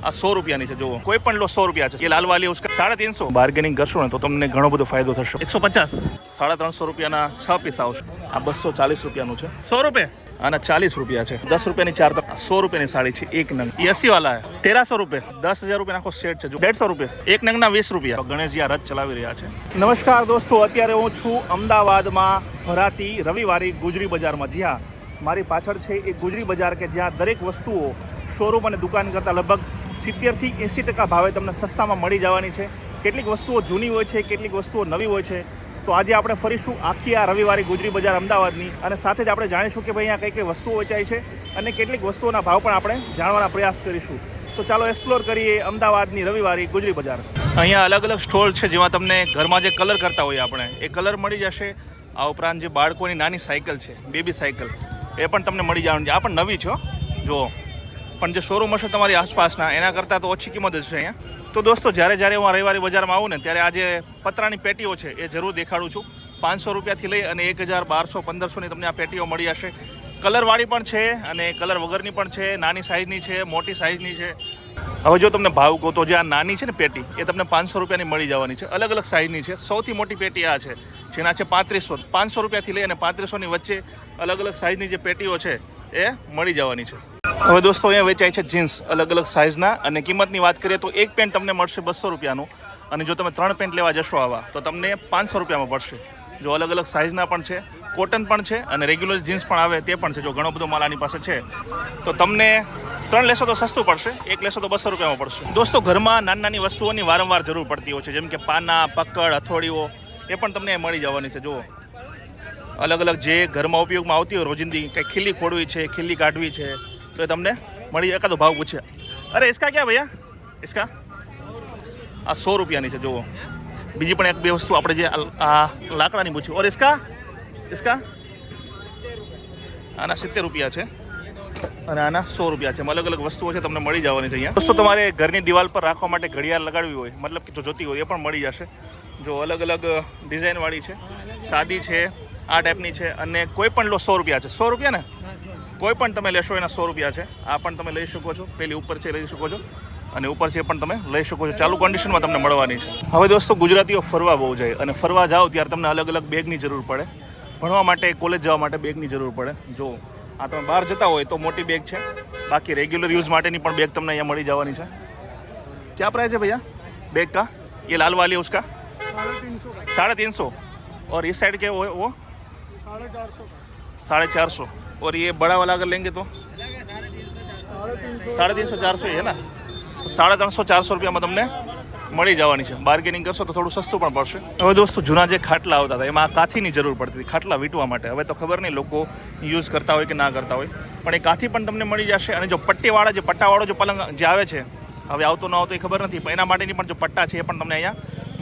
આ 100 રૂપિયાની છે. જુઓ કોઈ પણ લો 100 રૂપિયા છે. એ લાલ વાલી ઉસકા 350. બાર્ગેનિંગ કરશો ને તો તમને ઘણો બધો ફાયદો થશે. 150 350 રૂપિયાના 6 પીસ આવશે. આ 240 રૂપિયાનું છે. 100 રૂપિયા આના 40 રૂપિયા છે. 10 રૂપિયાની 4 100 રૂપિયાની સાડી છે. એક નંગ 80 વાળા 1300 રૂપિયા. 10,000 રૂપિયા આખો સેટ છે. 150 રૂપિયા એક નંગના 20 રૂપિયા. ગણેશજી આ રથ ચલાવી રહ્યા છે. નમસ્કાર દોસ્તો, અત્યારે હું છું અમદાવાદમાં ભરાતી રવિવારી ગુજરી બજારમાં. જ્યાં મારી પાછળ છે એ ગુજરી બજાર કે જ્યાં દરેક વસ્તુઓ શોરૂમ અને દુકાન કરતાં લગભગ 70 થી 80% ભાવે તમને સસ્તામાં મળી જવાની છે. કેટલીક વસ્તુઓ જૂની હોય છે, કેટલીક વસ્તુઓ નવી હોય છે. તો આજે આપણે ફરીશું આખી આ રવિવારી ગુજરી બજાર અમદાવાદની, અને સાથે જ આપણે જાણીશું કે ભાઈ અહીંયા કઈ કઈ વસ્તુઓ વેચાય છે અને કેટલીક વસ્તુઓના ભાવ પણ આપણે જાણવાના પ્રયાસ કરીશું. તો ચાલો એક્સપ્લોર કરીએ અમદાવાદની રવિવારી ગુજરી બજાર. અહીંયા અલગ અલગ સ્ટોલ છે જેમાં તમને ઘરમાં જે કલર કરતા હોઈએ આપણે એ કલર મળી જશે. આ ઉપરાંત જે બાળકોની નાની સાયકલ છે, બેબી સાયકલ, એ પણ તમને મળી જવાની છે. આ પણ નવી છે જુઓ, પણ જે શોરૂમ હશે તમારી આસપાસના એના કરતાં તો ઓછી કિંમત હશે અહીંયા. તો દોસ્તો, જ્યારે હું આ રવિવારી બજારમાં આવું ને ત્યારે આ જે પતરાની પેટીઓ છે એ જરૂર દેખાડું છું. 500 રૂપિયાથી લઈ અને 1000, 1200, 1500ની તમને આ પેટીઓ મળી જશે. કલરવાળી પણ છે અને કલર વગરની પણ છે. નાની સાઇઝની છે, મોટી સાઇઝની છે. હવે જો તમને ભાવ કહું તો જે આ નાની છે ને પેટી એ તમને 500 રૂપિયાની મળી જવાની છે. અલગ અલગ સાઇઝની છે. સૌથી મોટી પેટી આ છે જેના છે 3500. 500 રૂપિયાથી લઈ અને 3500ની વચ્ચે અલગ અલગ સાઇઝની જે પેટીઓ છે એ મળી જવાની છે. હવે દોસ્તો, અહીંયા વેચાય છે જીન્સ અલગ અલગ સાઇઝના, અને કિંમતની વાત કરીએ તો એક પેન્ટ તમને મળશે 200 રૂપિયાનું, અને જો તમે 3 પેન્ટ લેવા જશો આવા તો તમને 500 રૂપિયામાં પડશે. જો અલગ અલગ સાઇઝના પણ છે, કોટન પણ છે અને રેગ્યુલર જીન્સ પણ આવે તે પણ છે. જો ઘણો બધો માલ આની પાસે છે તો તમને 3 લેશો તો સસ્તું પડશે, 1 લેશો તો 200 રૂપિયામાં પડશે. દોસ્તો, ઘરમાં નાની વસ્તુઓની વારંવાર જરૂર પડતી હોય છે, જેમ કે પાના, પકડ, હથોડીઓ, એ પણ તમને મળી જવાની છે. જુઓ અલગ અલગ જે ઘરમાં ઉપયોગમાં આવતી હોય રોજિંદી, કંઈક ખીલ્લી ખોડવી છે, ખીલ્લી કાઢવી છે, તો એ તમને મળી. એકાદો ભાવ પૂછે, અરે ઇસકા ક્યાં ભૈયા, ઇસકા આ 100 રૂપિયાની છે. જુઓ બીજી પણ એક બે વસ્તુ આપણે જે આ લાકડાની પૂછ્યું. ઓર ઇસકા આના 70 રૂપિયા છે અને આના 100 રૂપિયા છે. અલગ અલગ વસ્તુઓ છે તમને મળી જવાની છે અહીંયા. દોસ્તો, તમારે ઘરની દિવાલ પર રાખવા માટે ઘડિયાળ લગાડવી હોય, મતલબ કે જો જોતી હોય એ પણ મળી જશે. જો અલગ અલગ ડિઝાઇનવાળી છે, સાદી છે, આ ટાઈપની છે, અને કોઈ પણ લો 100 રૂપિયા છે. 100 રૂપિયા ને કોઈ પણ તમે લેશો એના 100 રૂપિયા છે. આ પણ તમે લઈ શકો છો. પેલી ઉપર છે લઈ શકો છો, અને ઉપર છે પણ તમે લઈ શકો છો. ચાલુ કન્ડિશનમાં તમને મળવાની છે. હવે દોસ્તો, ગુજરાતીઓ ફરવા બહુ જાય, અને ફરવા જાઓ ત્યારે તમને અલગ અલગ બેગની જરૂર પડે. ભણવા માટે, કોલેજ જવા માટે બેગની જરૂર પડે. જો આ તમે બહાર જતા હોય તો મોટી બેગ છે, બાકી રેગ્યુલર યુઝ માટેની પણ બેગ તમને અહીંયા મળી જવાની છે. ક્યાં પ્રાઇસ છે ભૈયા બેગ કા? ये लाल वाली उसका 350. और इस साइड के वो 450. और ये बड़ा वाला अगर लेंगे तो 350, 400 है ना. 350, 400 રૂપિયામાં તમને મળી જવાની છે. બાર્ગેનિંગ કરશો તો થોડું સસ્તું પણ પડશે. હવે દોસ્તો, જૂના જે ખાટલા આવતા હતા એમાં કાથીની જરૂર પડતી હતી, ખાટલા વીંટવા માટે. હવે તો ખબર નહીં લોકો યુઝ કરતા હોય કે ના કરતા હોય, પણ એ કાથી પણ તમને મળી જશે. અને જો પટ્ટીવાળા, જે પટ્ટાવાળો જે પલંગ જે આવે છે, હવે આવતો ન આવતો એ ખબર નથી, પણ એના માટેની પણ જો પટ્ટા છે એ પણ તમને અહીંયા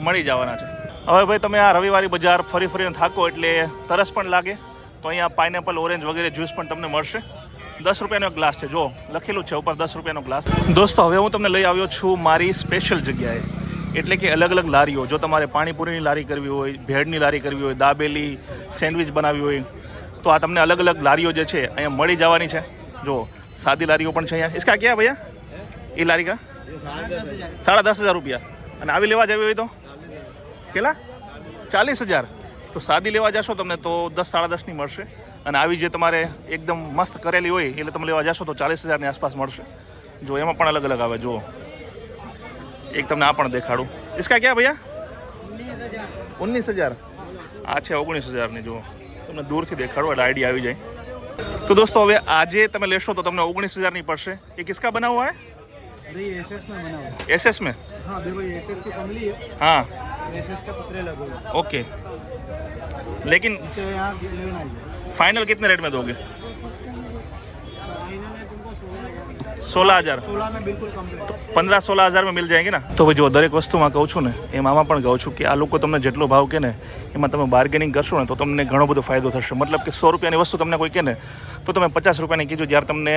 મળી જવાના છે. હવે ભાઈ, તમે આ રવિવારી બજાર ફરીને થાકો એટલે તરસ પણ લાગે તો અહીંયા પાઇનેપલ, ઓરેન્જ વગેરે જ્યુસ પણ તમને મળશે. 10 રૂપિયાનો એક ગ્લાસ છે. જો લખેલું છે ઉપર 10 રૂપિયાનો ગ્લાસ. દોસ્તો, હવે હું તમને લઈ આવ્યો છું મારી સ્પેશિયલ જગ્યાએ, એટલે કે અલગ અલગ લારીઓ. જો તમારે પાણીપુરીની લારી કરવી હોય, ભેળની લારી કરવી હોય, દાબેલી, સેન્ડવિચ બનાવવી હોય, તો આ તમને અલગ અલગ લારીઓ જે છે અહીંયા મળી જવાની છે. જો સાદી લારીઓ પણ છે અહીંયા. इसका क्या भैया એ લારી કા 10,500 રૂપિયા. અને આવી લેવા જવી હોય તો કેટલા? 40,000. તો સાદી લેવા જશો તમને તો 10-10.5ની મળશે, અને આવી જે તમારે એકદમ મસ્ત કરેલી હોય એટલે તમે લેવા જશો તો 40,000ની આસપાસ મળશે. જો એમાં પણ અલગ અલગ આવે. જુઓ એક તમને આ પણ દેખાડું. इसका क्या भैया 19,000. આ છે 19,000ની. જુઓ તમને દૂરથી દેખાડું એટલે આઈડિયા આવી જાય. તો દોસ્તો, હવે આજે તમે લેશો તો તમને 19,000ની પડશે. એ કિસકા બના हुआ है? एसएस में बना हुआ है. एसएस में? हाँ, देखो ये एसएस की कमली है. हाँ, एसएस का पतरे लगे हुए. ओके. लेकिन इसे यहाँ लेना है. फाइनल कितने रेट में दोगे? 16,000. 16 में बिल्कुल कम्प्लीट. 15-16,000 में मिल जाएंगे ना. તો ભાઈ, જો દરેક વસ્તુમાં કહું છું ને એમ આમાં પણ કહું છું કે આ લોકો તમને જેટલો ભાવ કહે ને એમાં તમે બાર્ગેનિંગ કરશો ને તો તમને ઘણો બધો ફાયદો થશે. મતલબ કે 100 રૂપિયાની વસ્તુ તમને કોઈ કહે ને તો તમે 50 રૂપિયાની કીધું, જ્યારે તમને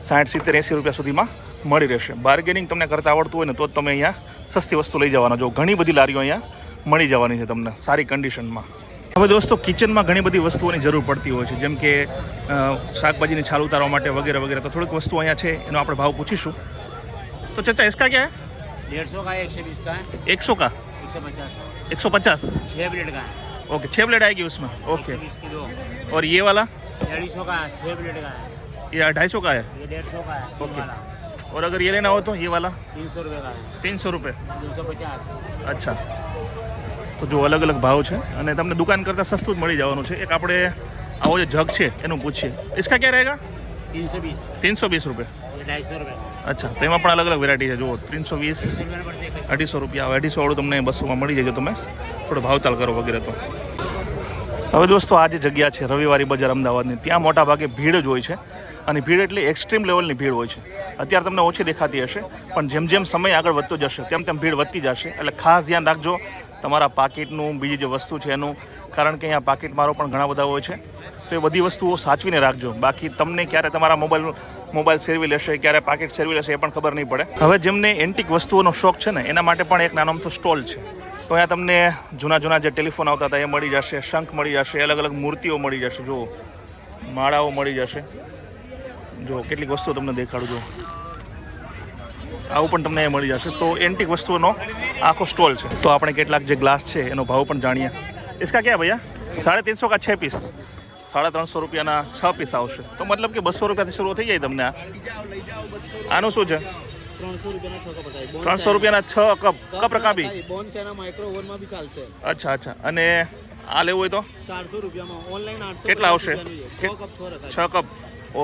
60, 70, 80 રૂપિયા સુધીમાં મળી રહેશે. બાર્ગેનિંગ તમને કરતા આવડતું હોય ને તો જ તમે અહીંયા સસ્તી વસ્તુ લઈ જવાના. જો ઘણી બધી લારીઓ અહીંયા મળી જવાની છે તમને સારી કન્ડિશનમાં. હવે દોસ્તો, કિચનમાં ઘણી બધી વસ્તુઓની જરૂર પડતી હોય છે, જેમ કે શાકભાજીની છાલ ઉતારવા માટે વગેરે વગેરે. તો થોડીક વસ્તુ અહીંયા છે, એનો આપણે ભાવ પૂછીશું. तो चाचा इसका क्या है? 150 का है, 120 का है, 100 का, 150 का, 150। 6 प्लेट का है, ओके, 6 प्लेट आएगी उसमें। ओके, 120 की 2, और ये वाला 150 का है, 6 प्लेट का है, ये 250 का है। ये 150 का है, ओके। वाला और अगर ये लेना हो तो ये वाला 300 रुपये का है, 300 रुपये। 250। અચ્છા, તો જો અલગ અલગ ભાવ છે અને તમને દુકાન કરતાં સસ્તું જ મળી જવાનું છે. એક આપણે આવો જે જગ છે એનું પૂછીએ, इसका क्या रहेगा? 320, 320 रुपये। ये 250 रुपये का, અચ્છા, તો એમાં પણ અલગ અલગ વેરાયટી છે. જુઓ 320, 100 रुपये में पड़ते हैं। 250 રૂપિયા આવે. 250 વાળું તમને 200માં મળી જાય જો તમે થોડો ભાવતાલ કરો વગેરે તો. હવે દોસ્તો આ જે જગ્યા છે રવિવારી બજાર અમદાવાદની, ત્યાં મોટા ભાગે ભીડ જ હોય છે અને ભીડ એટલે એક્સ્ટ્રીમ લેવલની ભીડ હોય છે. અત્યારે તમને ઓછી દેખાતી હશે પણ જેમ જેમ સમય આગળ વધતો જશે તેમ તેમ ભીડ વધતી જશે. એટલે ખાસ ધ્યાન રાખજો તમારા પાકીટનું, બીજી જે વસ્તુ છે એનું, કારણ કે અહીંયા પાકીટ મારો પણ ઘણા બધા હોય છે. તો એ બધી વસ્તુઓ સાચવીને રાખજો. બાકી તમને ક્યારે તમારા મોબાઈલ સેરવી લેશે, ક્યારે પાકીટ સેરવી લેશે એ પણ ખબર નહીં પડે. હવે જેમને એન્ટિક વસ્તુઓનો શોખ છે ને એના માટે પણ એક નાનો અમથો સ્ટોલ છે. તો અહીંયા તમને જૂના જે ટેલિફોન આવતા હતા એ મળી જશે, શંખ મળી જશે, અલગ અલગ મૂર્તિઓ મળી જશે, જો માળાઓ મળી જશે. જો કેટલીક વસ્તુઓ તમને દેખાડું, જો આવું પણ તમને મળી જશે. તો એન્ટિક વસ્તુઓનો આખો સ્ટોલ છે. તો આપણે કેટલાક જે ગ્લાસ છે એનો ભાવ પણ જાણીએ. इसका क्या है भैया? 350 का 6 पीस, 350 રૂપિયાના 6 પીસ આવશે. તો મતલબ કે 200 રૂપિયાથી શરૂ થઈ જાય તમને. આનું શું છે? 300 રૂપિયાના 6 કપ હતા. 300 રૂપિયાના 6 કપ. કપ રકા બી? બોન ચાઇના માઇક્રો ઓવનમાં બી ચાલશે. અચ્છા. અને આ લેવું હોય તો 400 રૂપિયામાં, ઓનલાઈન 800 કેટલા આવશે? 6 કપ 6 રખાય. 6 કપ.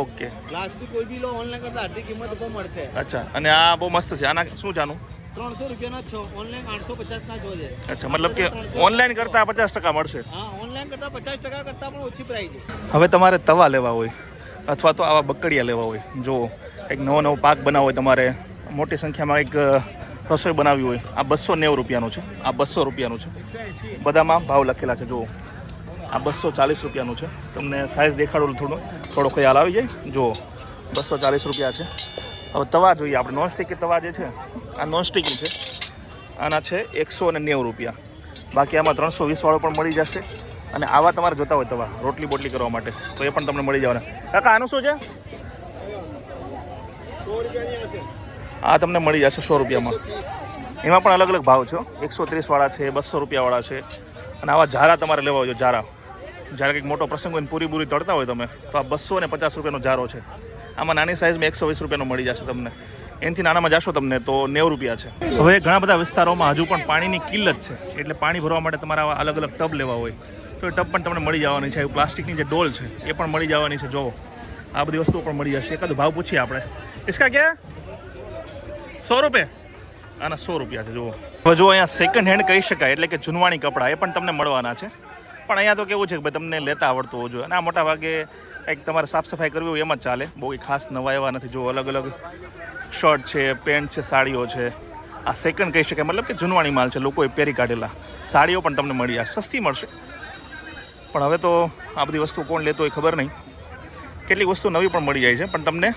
ઓકે. ગ્લાસ બી કોઈ બી લો ઓનલાઈન કરતા અડધી કિંમત ઉપર મળશે. અચ્છા, અને આ બહુ મસ્ત છે. આના શું જાનું? 300 રૂપિયાના 6, ઓનલાઈન 850 ના જો છે. અચ્છા, મતલબ કે ઓનલાઈન કરતાં 50% મળશે. હા, ઓનલાઈન કરતા 50% કરતા પણ ઓછી પ્રાઇસ છે. હવે તમારે તવા લેવા હોય અથવા તો આવા બકડિયા લેવા હોય, જો એક નવો પાક બનાવવો હોય, તમારે મોટી સંખ્યામાં એક રસોઈ બનાવવી હોય, આ 290 રૂપિયાનું છે, આ 200 રૂપિયાનું છે. બધામાં ભાવ લખેલા છે. જુઓ આ 240 રૂપિયાનું છે. તમને સાઇઝ દેખાડું થોડો ખ્યાલ આવી જાય. જુઓ 240 રૂપિયા છે. હવે તવા જોઈએ આપણે. નોનસ્ટિકી તવા જે છે આ નોનસ્ટિકી છે, આના છે 190 રૂપિયા. બાકી આમાં 320 વાળો પણ મળી જશે. અને આવા તમારે જોતા હોય તવા રોટલી બોટલી કરવા માટે તો એ પણ તમને મળી જવાના. કાકા આનું શું છે? 100 રૂપિયાની હશે. આ તમને મળી જશે 100 રૂપિયામાં. એમાં પણ અલગ અલગ ભાવ છે. 130 વાળા છે, 200 રૂપિયાવાળા છે. અને આવા જારા તમારે લેવા હોય, જારા જ્યારે કંઈક મોટો પ્રસંગ હોય ને પૂરી તળતા હોય તમે, તો આ 250 રૂપિયાનો જારો છે. આમાં નાની સાઇઝમાં 120 રૂપિયાનો મળી જશે તમને. એનાથી નાનામાં જશો તમને તો 90 રૂપિયા છે. હવે ઘણા બધા વિસ્તારોમાં હજુ પણ પાણીની કિલ્લત છે. એટલે પાણી ભરવા માટે તમારે આવા અલગ અલગ ટબ લેવા હોય તો એ ટબ પણ તમને મળી જવાની છે. પ્લાસ્ટિકની જે ડોલ છે એ પણ મળી જવાની છે. જો આ બધી વસ્તુઓ પણ મળી જશે. એકાદો ભાવ પૂછીએ આપણે. इसका क्या? 100 રૂપિયા. આના 100 રૂપિયા છે. જુઓ હવે જો અહીંયા સેકન્ડ હેન્ડ કહી શકાય, એટલે કે જૂનવાણી કપડાં એ પણ તમને મળવાના છે. પણ અહીંયા તો કેવું છે કે ભાઈ તમને લેતા આવડતું હોવું જોઈએ. અને આ મોટા ભાગે કંઈક તમારે સાફ સફાઈ કરવી હોય એમાં જ ચાલે. બહુ ખાસ નવા એવા નથી. જો અલગ અલગ શર્ટ છે, પેન્ટ છે, સાડીઓ છે. આ સેકન્ડ કહી શકાય, મતલબ કે જૂનવાણી માલ છે, લોકોએ પહેરી કાઢેલા. સાડીઓ પણ તમને મળી જશે, સસ્તી મળશે. પણ હવે તો આ બધી વસ્તુ કોણ લેતો હોય ખબર નહીં. કેટલીક વસ્તુ નવી પણ મળી જાય છે, પણ તમને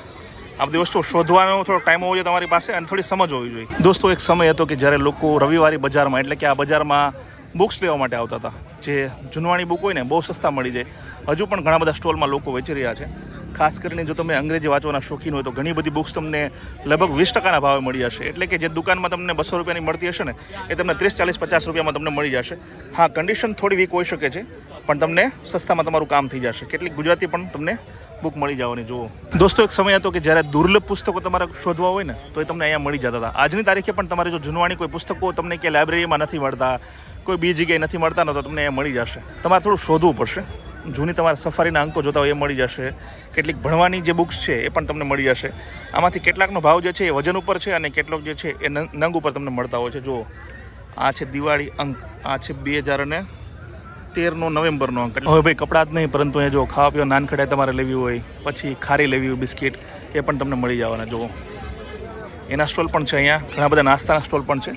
આ બધી વસ્તુ શોધવાનો થોડો ટાઈમ હોવો જોઈએ તમારી પાસે અને થોડી સમજ હોવી જોઈએ. દોસ્તો એક સમય હતો કે જ્યારે લોકો રવિવારી બજારમાં, એટલે કે આ બજારમાં બુક્સ લેવા માટે આવતા હતા. જે જૂનવાણી બુક હોય ને બહુ સસ્તા મળી જાય. હજુ પણ ઘણા બધા સ્ટોલમાં લોકો વેચી રહ્યા છે. ખાસ કરીને જો તમે અંગ્રેજી વાંચવાના શોખીન હોય તો ઘણી બધી બુક્સ તમને લગભગ 20% ભાવે મળી જશે. એટલે કે જે દુકાનમાં તમને 200 રૂપિયાની મળતી હશે ને એ તમને 30, 40, 50 રૂપિયામાં તમને મળી જશે. હા, કન્ડિશન થોડી વીક હોઈ શકે છે પણ તમને સસ્તામાં તમારું કામ થઈ જશે. કેટલીક ગુજરાતી પણ તમને બુક મળી જવાની. જુઓ દોસ્તો એક સમય હતો કે જ્યારે દુર્લભ પુસ્તકો તમારે શોધવા હોય ને તો એ તમને અહીંયા મળી જતા હતા. આજની તારીખે પણ તમારે જો જૂનવાણી કોઈ પુસ્તકો તમને ક્યાંય લાઇબ્રેરીમાં નથી મળતા, કોઈ બીજી જગ્યાએ નથી મળતા ને તો તમને અહીંયા મળી જશે. તમારે થોડું શોધવું પડશે. જૂની તમારા સફારીના અંકો જોતા હોય એ મળી જશે. કેટલીક ભણવાની જે બુક્સ છે એ પણ તમને મળી જશે. આમાંથી કેટલાકનો ભાવ જે છે એ વજન ઉપર છે અને કેટલોક જે છે એ નંગ ઉપર તમને મળતા હોય છે. જુઓ આ છે દિવાળી અંક, આ છે 2013 નવેમ્બરનો અંક. હવે ભાઈ કપડાં જ નહીં પરંતુ અહીંયા જો ખાવા પીવા નાનખડાઈ તમારે લેવી હોય, પછી ખારી લેવી હોય, બિસ્કિટ, એ પણ તમને મળી જવાના. જુઓ એના સ્ટોલ પણ છે. અહીંયા ઘણા બધા નાસ્તાના સ્ટોલ પણ છે.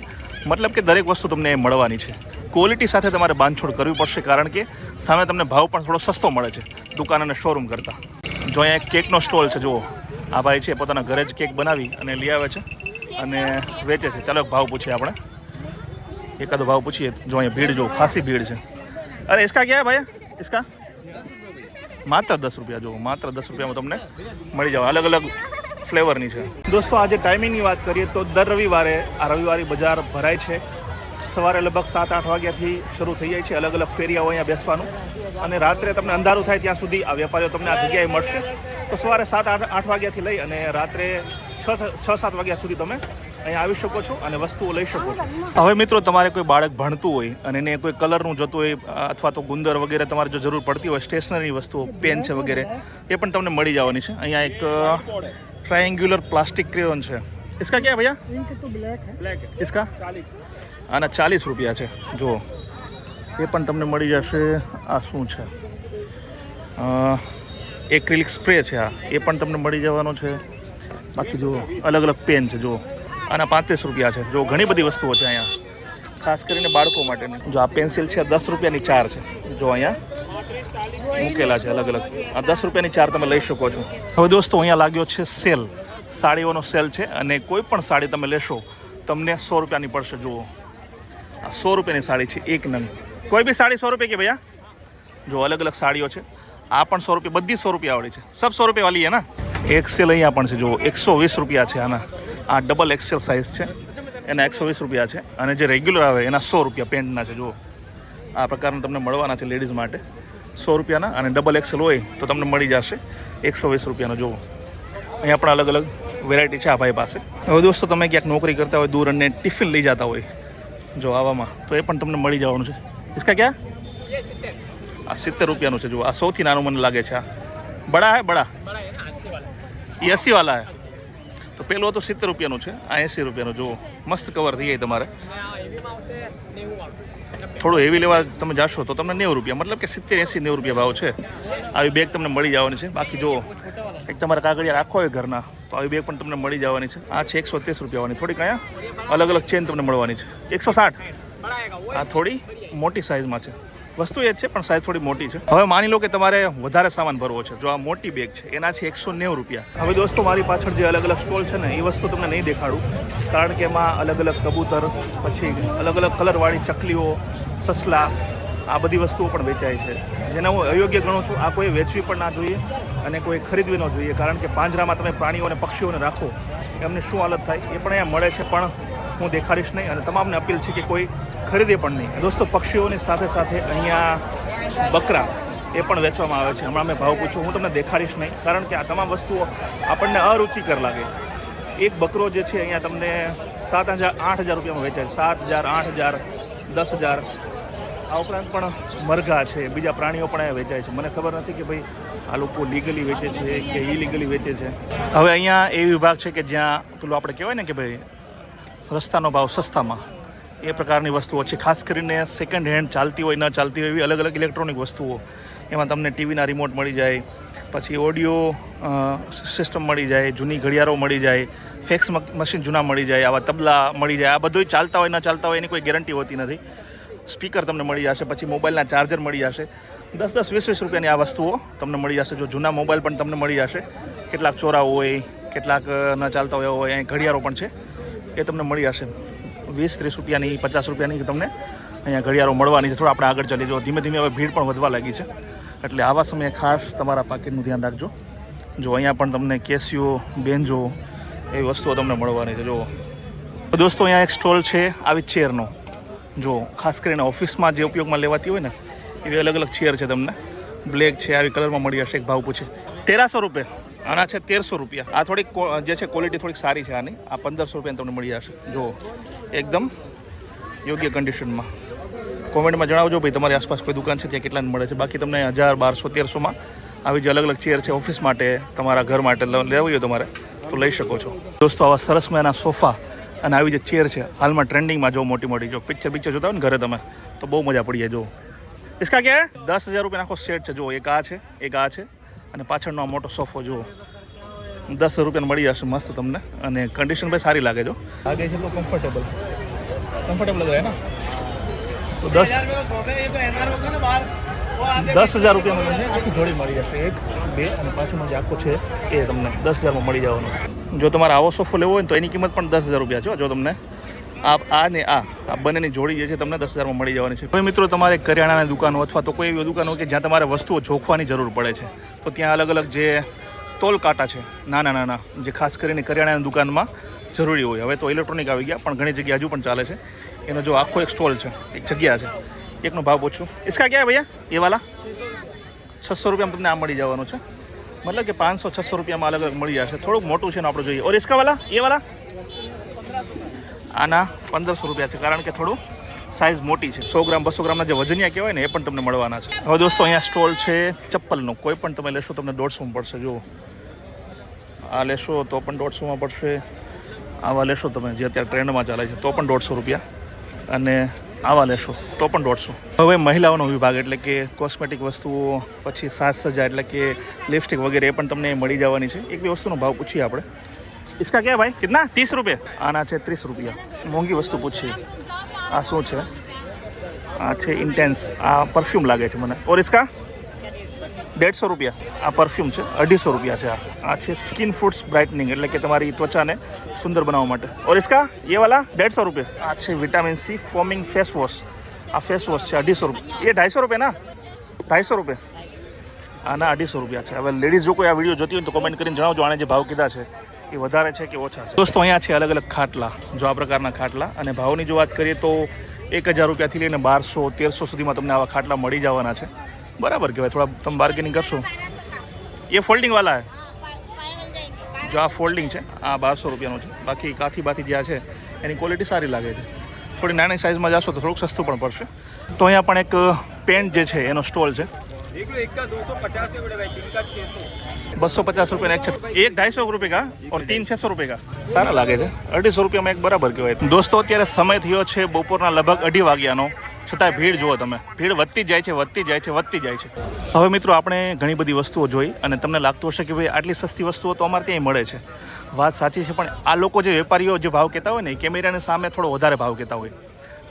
મતલબ કે દરેક વસ્તુ તમને મળવાની છે. ક્વોલિટી સાથે તમારે બાંધછોડ કરવી પડશે, કારણ કે સામે તમને ભાવ પણ થોડો સસ્તો મળે છે દુકાન અને શોરૂમ કરતાં. જો અહીંયા એક કેકનો સ્ટોલ છે. જુઓ આ ભાઈ છે પોતાના ઘરે જ કેક બનાવી અને લઈ આવે છે અને વેચે છે. ચાલો એક ભાવ પૂછીએ આપણે, એકાદો ભાવ પૂછીએ. જો અહીંયા ભીડ, જો ખાસી ભીડ છે. અરે इसका क्या है भैया? इसका मात्र 10 રૂપિયા. જો માત્ર 10 રૂપિયામાં તમને મળી જાવ. અલગ અલગ ફ્લેવરની છે દોસ્તો. આજે ટાઈમિંગની વાત કરીએ તો દર રવિવારે આ રવિવારી બજાર ભરાય છે. સવારે લગભગ 7-8 વાગ્યાથી શરૂ થઈ જાય છે. અલગ અલગ ફેરિયાઓ અહીંયા બેસવાનું અને રાત્રે તમને અંધારું થાય ત્યાં સુધી આ વેપારીઓ તમને આ જગ્યાએ મળશે. તો સવારે 7-8 વાગ્યાથી લઈ અને રાત્રે 6-7 વાગ્યા સુધી તમે અહીંયા આવી શકો છો અને વસ્તુઓ લઈ શકો છો. હવે મિત્રો તમારે કોઈ બાળક ભણતું હોય અને એને કોઈ કલરનું જોતું હોય અથવા તો ગુંદર વગેરે તમારે જો જરૂર પડતી હોય સ્ટેશનરી વસ્તુઓ પેન છે વગેરે એ પણ તમને મળી જવાની છે. અહીંયા એક ट्रायंगुलर प्लास्टिक क्रेयॉन है. इसका क्या है भैया? इनके तो ब्लैक है. ब्लैक है. इसका 40. आना 40 रुपया है. जो ये पण तमने मળી જશે. આ શું છે? એક્રિલિક સ્પ્રે છે. આ એ પણ તમને મળી જવાનો છે. બાકી જો અલગ અલગ પેન છે. જો આના 35 રૂપિયા છે. જો ઘણી બધી વસ્તુઓ છે અહીંયા, ખાસ કરીને બાળકો માટેની. જો આ પેન્સિલ છે 10 રૂપિયાની 4 છે. જો અહીંયા મૂકેલા છે અલગ અલગ. આ 10 રૂપિયાની 4 તમે લઈ શકો છો. હવે દોસ્તો અહીંયા લાગ્યો છે સેલ, સાડીઓનો સેલ છે અને કોઈ પણ સાડી તમે લેશો તમને 100 રૂપિયાની પડશે. જુઓ આ 100 રૂપિયાની સાડી છે એક નંગ. કોઈ બી સાડી 100 રૂપિયા કે ભૈયા? જો અલગ અલગ સાડીઓ છે. આ પણ 100 રૂપિયા, બધી 100 રૂપિયા વાળી છે. સબ 100 રૂપિયા વાળી હે ના. એક્સેલ અહીંયા પણ છે. જો 120 રૂપિયા છે આના. આ ડબલ એક્સેલ સાઇઝ છે, એના 120 રૂપિયા છે. અને જે રેગ્યુલર આવે એના 100 રૂપિયા પેન્ટના છે. જુઓ આ પ્રકારના તમને મળવાના છે લેડીઝ માટે 100 રૂપિયાના. અને ડબલ એક્સેલ હોય તો તમને મળી જશે 120 રૂપિયાનો. જુઓ અહીંયા પણ અલગ અલગ વેરાયટી છે આ ભાઈ પાસે. હવે દોસ્તો તમે ક્યાંક નોકરી કરતા હોય દૂર અને ટિફિન લઈ જતા હોય જો આવામાં, તો એ પણ તમને મળી જવાનું છે. इसका क्या? આ 70 રૂપિયાનું છે. જુઓ આ સૌથી નાનું મને લાગે છે. આ બડા હે? બડા એ 80 વાલા હે. તો પેલું તો 70 રૂપિયાનું છે, આ 80 રૂપિયાનું. જુઓ મસ્ત કવર થઈ જાય તમારે. થોડું હેવી લેવા તમે જાશો તો તમને 90 રૂપિયા, મતલબ કે 70-80-90 રૂપિયા ભાવ છે. આવી બેગ તમને મળી જવાની છે. બાકી જો એક તમારે કાગળિયા રાખો હોય ઘરના તો આવી બેગ પણ તમને મળી જવાની છે. આ છે 130 રૂપિયાવાળી. થોડીક અહીંયા અલગ અલગ ચેન તમને મળવાની છે. 160. આ થોડી મોટી સાઇઝમાં છે. વસ્તુ એ જ છે પણ સાઇઝ થોડી મોટી છે. હવે માની લો કે તમારે વધારે સામાન ભરવો છે. જો આ મોટી બેગ છે એના છે 190 રૂપિયા. હવે દોસ્તો મારી પાછળ જે અલગ અલગ સ્ટોલ છે ને એ વસ્તુ તમને નહીં દેખાડું, કારણ કે એમાં અલગ અલગ કબૂતર, પછી અલગ અલગ કલરવાળી ચકલીઓ, સસલા, આ બધી વસ્તુઓ પણ વેચાય છે, જેને હું અયોગ્ય ગણું છું. આ કોઈ વેચવી પણ ના જોઈએ અને કોઈ ખરીદવી ન જોઈએ, કારણ કે પાંજરામાં તમે પ્રાણીઓને પક્ષીઓને રાખો એમને શું હાલત થાય એ પણ અહીંયા મળે છે, પણ હું દેખાડીશ નહીં અને તમામને અપીલ છે કે કોઈ ખરીદે પણ નહીં. દોસ્તો પક્ષીઓની સાથે સાથે અહીંયા બકરા એ પણ વેચવામાં આવે છે. હમણાં મેં ભાવ પૂછ્યો, હું તમને દેખાડીશ નહીં કારણ કે આ તમામ વસ્તુઓ આપણને અરુચિકર લાગે. એક બકરો જે છે અહીંયા તમને 7,000-8,000 રૂપિયામાં વેચાય. 7,000, 8,000, 10,000. આ ઉપરાંત પણ મરઘા છે, બીજા પ્રાણીઓ પણ અહીંયા વેચાય છે. મને ખબર નથી કે ભાઈ આ લોકો લીગલી વેચે છે કે ઇલીગલી વેચે છે. હવે અહીંયા એ વિભાગ છે કે જ્યાં પેલું આપણે કહેવાય ને કે ભાઈ રસ્તાનો ભાવ સસ્તામાં, એ પ્રકારની વસ્તુઓ છે. ખાસ કરીને સેકન્ડ હેન્ડ ચાલતી હોય ન ચાલતી હોય એવી અલગ અલગ ઇલેક્ટ્રોનિક વસ્તુઓ. એમાં તમને ટીવીના રિમોટ મળી જાય, પછી ઓડિયો સિસ્ટમ મળી જાય, જૂની ઘડિયાળો મળી જાય, ફેક્સ મશીન જૂના મળી જાય, આવા તબલા મળી જાય. આ બધું ચાલતા હોય ન ચાલતા હોય એની કોઈ ગેરંટી હોતી નથી. સ્પીકર તમને મળી જશે, પછી મોબાઈલના ચાર્જર મળી જશે. 10-20 રૂપિયાની આ વસ્તુઓ તમને મળી જશે. જો જૂના મોબાઈલ પણ તમને મળી જશે. કેટલાક ચોરા હોય, કેટલાક ન ચાલતા હોય અહીં ઘડિયાળો પણ છે, એ તમને મળી જશે. 20-30 રૂપિયાની, 50 રૂપિયાની તમને અહીંયા ઘડિયાળો મળવાની છે. થોડા આપણે આગળ ચાલી જાઓ. ધીમે ધીમે હવે ભીડ પણ વધવા લાગી છે, એટલે આવા સમયે ખાસ તમારા પાકીટનું ધ્યાન રાખજો. જો અહીંયા પણ તમને કેસિયો, બેન્જો એવી વસ્તુઓ તમને મળવાની છે. જો દોસ્તો અહીંયા એક સ્ટોલ છે આવી ચેરનો. જો ખાસ કરીને ઓફિસમાં જે ઉપયોગમાં લેવાતી હોય ને એવી અલગ અલગ ચેર છે. તમને બ્લેક છે, આવી કલરમાં મળી જશે. એક ભાવ પૂછે 1300 રૂપિયા. આના છે 1300 રૂપિયા. આ થોડીક જે છે ક્વોલિટી થોડીક સારી છે આની. આ 1500 રૂપિયાની તમને મળી જશે. જો એકદમ યોગ્ય કન્ડિશનમાં. કોમેન્ટમાં જણાવજો ભાઈ તમારી આસપાસ કોઈ દુકાન છે ત્યાં કેટલાને મળે છે. બાકી તમને 1000, 1200, 1300માં આવી જે અલગ અલગ ચેર છે ઓફિસ માટે, તમારા ઘર માટે લેવી હોય તમારે તો લઈ શકો છો. દોસ્તો આવા સરસ મજાના સોફા અને આવી જે ચેર છે હાલમાં ટ્રેન્ડિંગમાં જો મોટી મોટી. જો પિક્ચર જોતા હોય ને ઘરે તમે તો બહુ મજા પડી જાય. જો इसका क्या है? 10,000 રૂપિયા આખો સેટ છે. જો એક આ છે, એક આ છે અને પાછળનો આ મોટો સોફો. જો 10 રૂપિયાનો મળી જશે મસ્ત તમને. અને કન્ડિશન ભાઈ સારી લાગે. જો લાગે છે તો કમ્ફર્ટેબલ લગ રહે ને. તો 10,000 રૂપિયામાં તમને આખી જોડી મળી જશે. 1, 2 અને પાછળનો જે આખો છે એ તમને 10,000માં મળી જવાનો. જો તમારે આવો સોફો લેવો હોય ને તો એની કિંમત પણ 10,000 રૂપિયા છે. જો તમને આ ને આ બંનેની જોડી જે છે તમને 10,000માં મળી જવાની છે. હવે મિત્રો તમારે કરિયાણાની દુકાનો અથવા તો કોઈ એવી દુકાન હોય કે જ્યાં તમારે વસ્તુઓ જોખવાની જરૂર પડે છે, તો ત્યાં અલગ અલગ જે તોલ કાંટા છે નાના નાના, જે ખાસ કરીને કરિયાણાની દુકાનમાં જરૂરી હોય. હવે તો ઇલેક્ટ્રોનિક આવી ગયા, પણ ઘણી જગ્યાએ હજુ પણ ચાલે છે. એનો જો આખો એક સ્ટોલ છે, એક જગ્યા છે. એકનો ભાવ પૂછું, ઇસકા ક્યાં ભૈયા? એ વાલા 600 રૂપિયામાં તમને આ મળી જવાનું છે. મતલબ કે 500-600 રૂપિયામાં અલગ અલગ મળી જશે. થોડુંક મોટું છે ને આપણે જોઈએ. ઓર ઇસકા વાલા, એ વાલા આના 1500 રૂપિયા છે, કારણ કે થોડું સાઇઝ મોટી છે. 100 ગ્રામ 200 ગ્રામના જે વજનિયા કહેવાય ને, એ પણ તમને મળવાના છે. હવે દોસ્તો અહીંયા સ્ટોલ છે ચપ્પલનો. કોઈ પણ તમે લેશો તમને 150માં પડશે. જુઓ, આ લેશો તો પણ 150માં પડશે. આવા લેશો તમે જે અત્યારે ટ્રેન્ડમાં ચાલે છે તો પણ 150 રૂપિયા, અને આવા લેશો તો પણ 150. હવે મહિલાઓનો વિભાગ એટલે કે કોસ્મેટિક વસ્તુઓ, પછી સાજ સજા એટલે કે લિપસ્ટિક વગેરે, એ પણ તમને મળી જવાની છે. એક બે વસ્તુનો ભાવ પૂછીએ આપણે. इसका क्या भाई, कितना? 30 रुपये. આના છે 30 રૂપિયા. મોંઘી વસ્તુ પૂછીએ. આ શું છે? આ છે ઇન્ટેન્સ. આ પરફ્યુમ લાગે છે મને. ઓર इसका 150 રૂપિયા. આ પરફ્યુમ છે 250 રૂપિયા છે. આ છે સ્કિન ફૂડ્સ બ્રાઇટનિંગ, એટલે કે તમારી ત્વચાને સુંદર બનાવવા માટે. ઓર इसका ये वाला 150 રૂપિયા. આ છે vitamin C foaming face wash. આ ફેસ વોશ છે 250 રૂપિયા. એ 250 રૂપિયા ના, 250 રૂપિયા. આના 250 રૂપિયા છે. હવે લેડીઝ જો કોઈ આ વિડીયો જોતી હોય તો કોમેન્ટ કરીને જણાવજો આને જે ભાવ કીધા છે એ વધારે છે કે ઓછા છે. દોસ્તો અહીંયા છે અલગ અલગ ખાટલા, જો આ પ્રકારના ખાટલા. અને ભાવની જો વાત કરીએ તો 1000 રૂપિયાથી લઈને 1200-1300 સુધીમાં તમને આવા ખાટલા મળી જવાના છે. બરાબર કહેવાય. થોડા તમે બાર્ગેનિંગ કરશો. એ ફોલ્ડિંગ વાળા છે, જો આ ફોલ્ડિંગ છે, આ 1200 રૂપિયાનું છે. બાકી કાથી બાથી જ્યાં છે એની ક્વોલિટી સારી લાગે છે. થોડી નાની સાઇઝમાં જશો તો થોડુંક સસ્તું પણ પડશે. તો અહીંયા પણ એક પેન્ટ જે છે એનો સ્ટોલ છે. 250 રૂપિયા એક છે. એક 250 રૂપિયા કા ઓર 3 600 રૂપિયા કા. સારા લાગે છે. 250 રૂપિયામાં એક બરાબર કહેવાય. દોસ્તો અત્યારે સમય થયો છે બપોરના લગભગ 2:30 વાગ્યાનો, છતાં ભીડ જુઓ તમે. ભીડ વધતી જાય છે, વધતી જાય છે, વધતી જાય છે. હવે મિત્રો આપણે ઘણી બધી વસ્તુઓ જોઈ અને તમને લાગતું હશે કે ભાઈ આટલી સસ્તી વસ્તુઓ તો અમારે ત્યાં મળે છે. વાત સાચી છે, પણ આ લોકો જે વેપારીઓ જે ભાવ કહેતા હોય ને, એ કેમેરાની સામે થોડો વધારે ભાવ કહેતા હોય.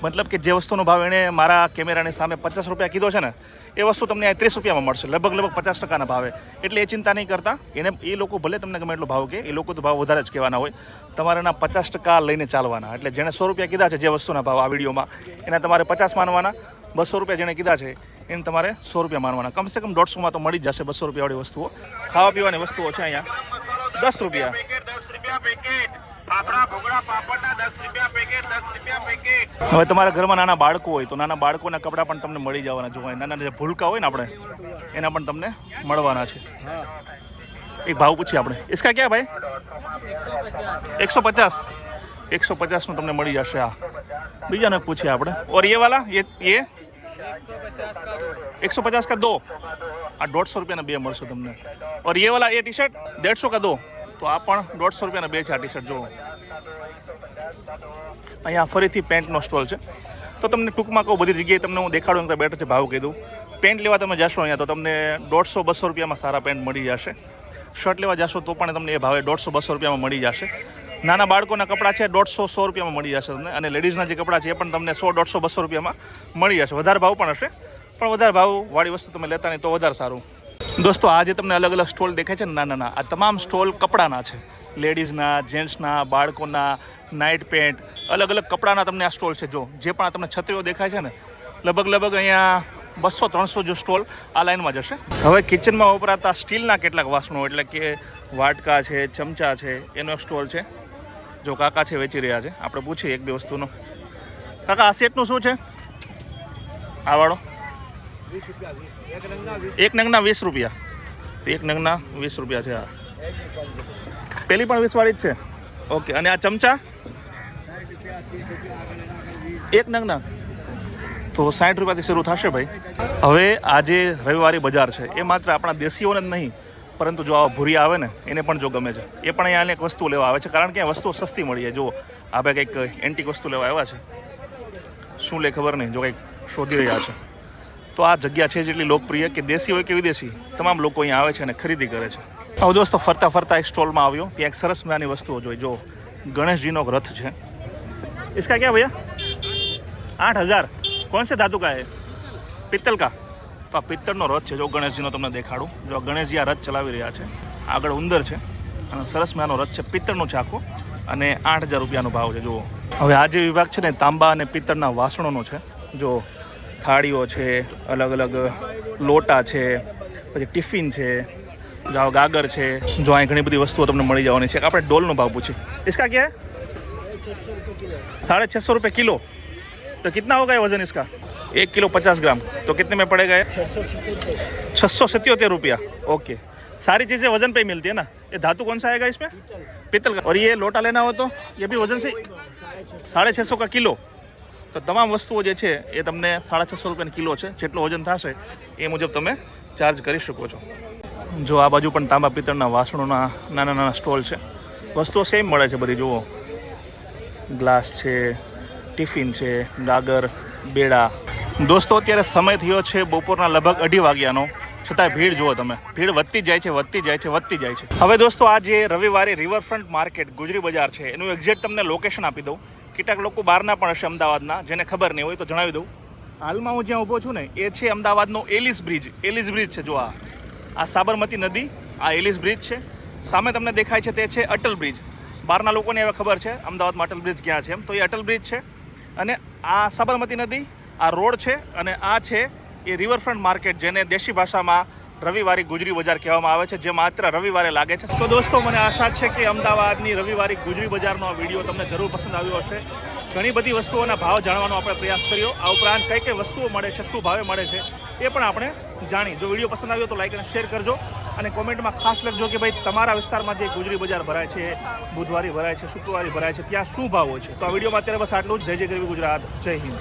મતલબ કે જે વસ્તુનો ભાવ એણે મારા કેમેરાની સામે 50 રૂપિયા કીધો છે ને, એ વસ્તુ તમને 30 રૂપિયામાં મળશે, લગભગ 50% ભાવે. એટલે એ ચિંતા નહીં કરતા. એ લોકો ભલે તમને ગમે એટલો ભાવ કે, એ લોકો તો ભાવ વધારે જ કહેવાના હોય. તમારે એના 50% લઈને ચાલવાના. એટલે જેણે 100 રૂપિયા કીધા છે જે વસ્તુના ભાવ આ વિડીયોમાં, એના તમારે 50 માનવાના. 200 રૂપિયા જેણે કીધા છે એને તમારે 100 રૂપિયા માનવાના. કમસે કમ 150માં તો મળી જ જશે 200 રૂપિયાવાળી વસ્તુઓ. ખાવા પીવાની વસ્તુઓ છે અહીંયા 10 રૂપિયા. હવે તમારા ઘરમાં નાના બાળકો હોય તો નાના બાળકોના કપડાં પણ તમને મળી જવાના. જો નાના જે ભૂલકા હોય ને આપણે, એના પણ તમને મળવાના છે. એક ભાવ પૂછીએ આપણે. इसका क्या भाई? 150. 150 નું તમને મળી જશે. આ બીજાને પૂછીએ આપણે. ઓર ये वाला ये 150 का 2. આ 150 રૂપિયાના 2 મળશે તમને. ઓર ये वाला ये टी शर्ट 150 का 2. તો આ પણ 150 રૂપિયાના 2 છે આ ટી શર્ટ. જો અહીંયા ફરીથી પેન્ટનો સ્ટોલ છે. તો તમને ટૂંકમાં કહું, બધી જગ્યાએ તમને હું દેખાડું તો બેટર છે ભાવ કહી દઉં. પેન્ટ લેવા તમે જશો અહીંયા તો તમને 150-200 રૂપિયામાં સારા પેન્ટ મળી જશે. શર્ટ લેવા જશો તો પણ તમને એ ભાવે 150-200 રૂપિયામાં મળી જશે. નાના બાળકોના કપડાં છે 150-100 રૂપિયામાં મળી જશે તમને. અને લેડીઝના જે કપડાં છે એ પણ તમને 100-150-200 રૂપિયામાં મળી જશે. વધારે ભાવ પણ હશે, પણ વધારે ભાવવાળી વસ્તુ તમે લેતા નહીં તો વધારે સારું. દોસ્તો આ જે તમને અલગ અલગ સ્ટોલ દેખાય છે ને, નાના આ તમામ સ્ટોલ કપડાના છે. લેડીઝના, જેન્ટ્સના, બાળકોના, નાઇટ પેન્ટ, અલગ અલગ કપડાના તમને આ સ્ટોલ છે. જો જે પણ આ તમને છત્રીઓ દેખાય છે ને, લગભગ અહીંયા 200-300 જો સ્ટોલ આ લાઇનમાં જશે. હવે કિચનમાં વપરાતા સ્ટીલના કેટલાક વાસણો એટલે કે વાટકા છે, ચમચા છે, એનો એક સ્ટોલ છે. જો કાકા છે વેચી રહ્યા છે. આપણે પૂછીએ એક બે વસ્તુનો. કાકા આ સેટનું શું છે? આ વાળો એક નંગના 20 રૂપિયા. તો એક નંગના 20 રૂપિયા છે. આ પેલી પણ 20 વાળી જ છે. ઓકે. અને આ ચમચા એક નંગના તો 60 રૂપિયાથી શરૂ થશે ભાઈ. હવે આ જે રવિવારી બજાર છે એ માત્ર આપણા દેશીઓને જ નહીં, પરંતુ જો આવા ભૂરિયા આવે ને એને પણ જો ગમે છે, એ પણ અહીંયા એક વસ્તુ લેવા આવે છે. કારણ કે વસ્તુઓ સસ્તી મળી જાય. જો આપણે કંઈક એન્ટિક વસ્તુ લેવા આવ્યા છે, શું લે ખબર નહીં, જો કંઈક શોધી રહ્યા છે. તો આ જગ્યા છે જેટલી લોકપ્રિય કે દેશી હોય કે વિદેશી, તમામ લોકો અહીંયા આવે છે અને ખરીદી કરે છે. હવે દોસ્તો ફરતા ફરતા એક સ્ટોલમાં આવ્યો, ત્યાં એક સરસ મજાની વસ્તુઓ જોઈ. જો ગણેશજીનો રથ છે. इसका क्या भैया? 8000. कौन से धातु का है? પિત્તલ કા. તો આ પિત્તળનો રથ છે. જો ગણેશજીનો તમને દેખાડું. જો ગણેશજી આ રથ ચલાવી રહ્યા છે. આગળ ઉંદર છે અને સરસ મજાનો રથ છે. પિત્તળનો છે આખો, અને 8000 રૂપિયાનો ભાવ છે. જુઓ. હવે આ જે વિભાગ છે ને, તાંબા અને પિત્તળના વાસણોનો છે. જો થાળીઓ છે, અલગ અલગ લોટા છે, પછી ટિફિન છે, જાઓ ગાગર છે, જો અહીં ઘણી બધી વસ્તુઓ તમને મળી જવાની છે. આપણે ડોલનો ભાવ પૂછીએ. इसका क्या है? 650 रुपये किलो. तो कितना होगा ये वजन इसका? 1 किलो 50 ग्राम. तो कितने में पड़ेगा ये? 677 रुपया. ओके. सारी चीज़ें वजन पे ही मिलती है ना. ये धातु कौन सा आएगा इसमें? पीतल का. और ये लोटा लेना हो तो ये भी वजन से 650 का किलो. તો તમામ વસ્તુઓ જે છે એ તમને 650 રૂપિયાનો કિલો છે. જેટલું વજન થશે એ મુજબ તમે ચાર્જ કરી શકો છો. જો આ બાજુ પણ તાંબા પિત્તળના વાસણોના નાના નાના સ્ટોલ છે. વસ્તુઓ સેમ મળે છે બધી. જુઓ, ગ્લાસ છે, ટિફિન છે, ગાગર, બેડા. દોસ્તો અત્યારે સમય થયો છે બપોરના લગભગ 2:30 વાગ્યાનો. છતાં ભીડ જુઓ તમે, ભીડ વધતી જાય છે, વધતી જાય છે, વધતી જાય છે. હવે દોસ્તો આ જે રવિવારે રિવરફ્રન્ટ માર્કેટ ગુજરી બજાર છે એનું એક્ઝેક્ટ તમને લોકેશન આપી દઉં. કેટલાક લોકો બહારના પણ હશે અમદાવાદના, જેને ખબર નહીં હોય તો જણાવી દઉં. હાલમાં હું જ્યાં ઊભો છું ને એ છે અમદાવાદનો એલિસ બ્રિજ. એલિસ બ્રિજ છે. જો આ સાબરમતી નદી, આ એલિસ બ્રિજ છે. સામે તમને દેખાય છે તે છે અટલ બ્રિજ. બહારના લોકોને હવે ખબર છે અમદાવાદમાં અટલ બ્રિજ ક્યાં છે એમ. તો એ અટલ બ્રિજ છે અને આ સાબરમતી નદી, આ રોડ છે અને આ છે એ રિવરફ્રન્ટ માર્કેટ, જેને દેશી ભાષામાં રવિવારી ગુજરી બજાર કહેવામાં આવે છે, જે માત્ર રવિવારે લાગે છે. તો દોસ્તો મને આશા છે કે અમદાવાદની રવિવારી ગુજરી બજારનો આ વિડીયો તમને જરૂર પસંદ આવ્યો હશે. ઘણી બધી વસ્તુઓના ભાવ જાણવાનો આપણે પ્રયાસ કર્યો. આ ઉપરાંત કઈ કઈ વસ્તુઓ મળે છે, શું ભાવે મળે છે એ પણ આપણે જાણી. જો વિડીયો પસંદ આવ્યો તો લાઈક અને શેર કરજો અને કોમેન્ટમાં ખાસ લખજો કે ભાઈ તમારા વિસ્તારમાં જે ગુજરી બજાર ભરાય છે, બુધવારી ભરાય છે, શુક્રવારી ભરાય છે, ત્યાં શું ભાવ હોય છે. તો આ વિડીયોમાં અત્યારે બસ આટલું જ. જય જય ગરવી ગુજરાત, જય હિન્દ.